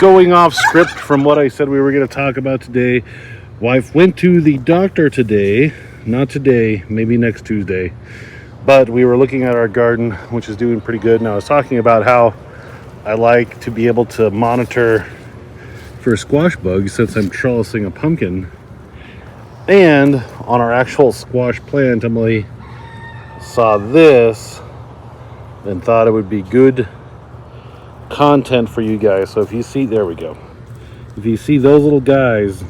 going off script from what I said we were going to talk about today. Wife went to the doctor today. Not today, maybe next Tuesday. But we were looking at our garden, which is doing pretty good. And I was talking about how I like to be able to monitor for squash bugs since I'm trellising a pumpkin. And on our actual squash plant, Emily saw this and thought it would be good content for you guys. So if you see, there we go. If you see those little guys,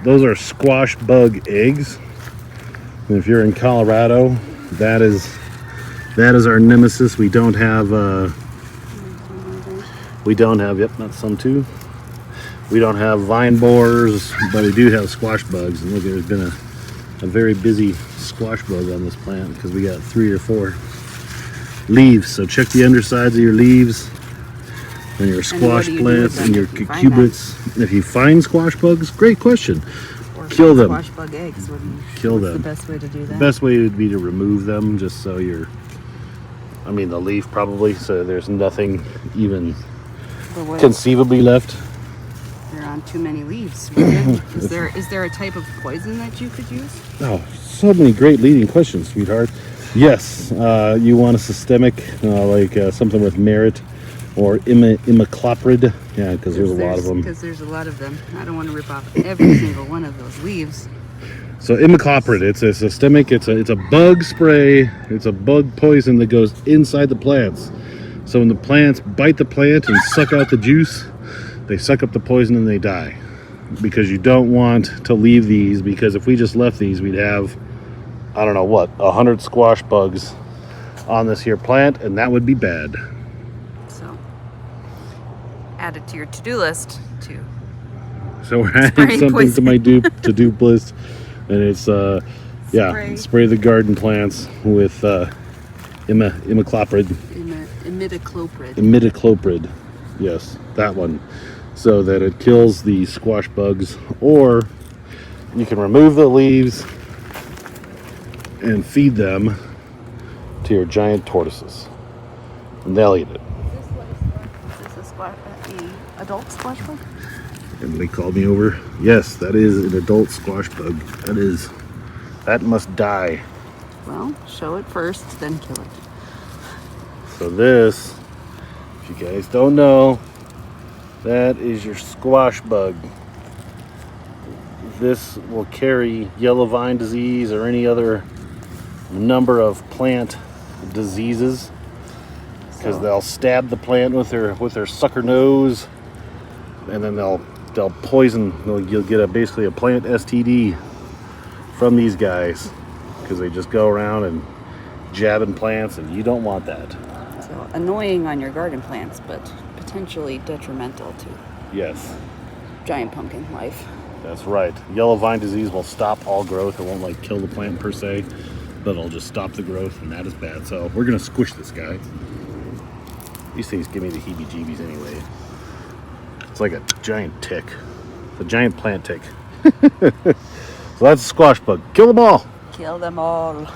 those are squash bug eggs. And if you're in Colorado, that is our nemesis. We don't have yep, that's some too. We don't have vine borers, but we do have squash bugs. And look, there's been a very busy squash bug on this plant because we got 3 or 4 leaves. So check the undersides of your leaves and your squash plants and your cucurbits. And if you find squash bugs, great question. Kill them. Squash bug eggs. Kill them. What's the best way to do that? The best way would be to remove them, just so the leaf probably, so there's nothing even conceivably left. They're on too many leaves. Is there a type of poison that you could use? Oh, so many great leading questions, sweetheart. Yes, you want a systemic, like something with merit or imidacloprid. Yeah, because there's a lot of them. Because there's a lot of them. I don't want to rip off every single one of those leaves. So imidacloprid, it's a systemic. It's a bug spray. It's a bug poison that goes inside the plants. So when the plants bite the plant and suck out the juice, they suck up the poison and they die. Because you don't want to leave these, because if we just left these, we'd have, I don't know what, 100 squash bugs on this here plant, and that would be bad. So add it to your to-do list too. So we're adding something to my to-do list, and it's spray the garden plants with imidacloprid. Imidacloprid, yes, that one, so that it kills the squash bugs. Or you can remove the leaves and feed them to your giant tortoises, and they'll eat it. Is this an adult squash bug? Emily called me over. Yes, that is an adult squash bug. That must die. Well, show it first, then kill it. So this, if you guys don't know, that is your squash bug. This will carry yellow vine disease or any other number of plant diseases, because they'll stab the plant with their sucker nose, and then they'll poison. You'll get basically a plant STD from these guys, because they just go around and jabbing plants, and you don't want that. So annoying on your garden plants, but potentially detrimental to giant pumpkin life. That's right. Yellow vine disease will stop all growth. It won't kill the plant per se, but it'll just stop the growth, and that is bad. So we're gonna squish this guy. These things give me the heebie-jeebies anyway. It's like a giant tick. It's a giant plant tick. So that's a squash bug. Kill them all. Kill them all.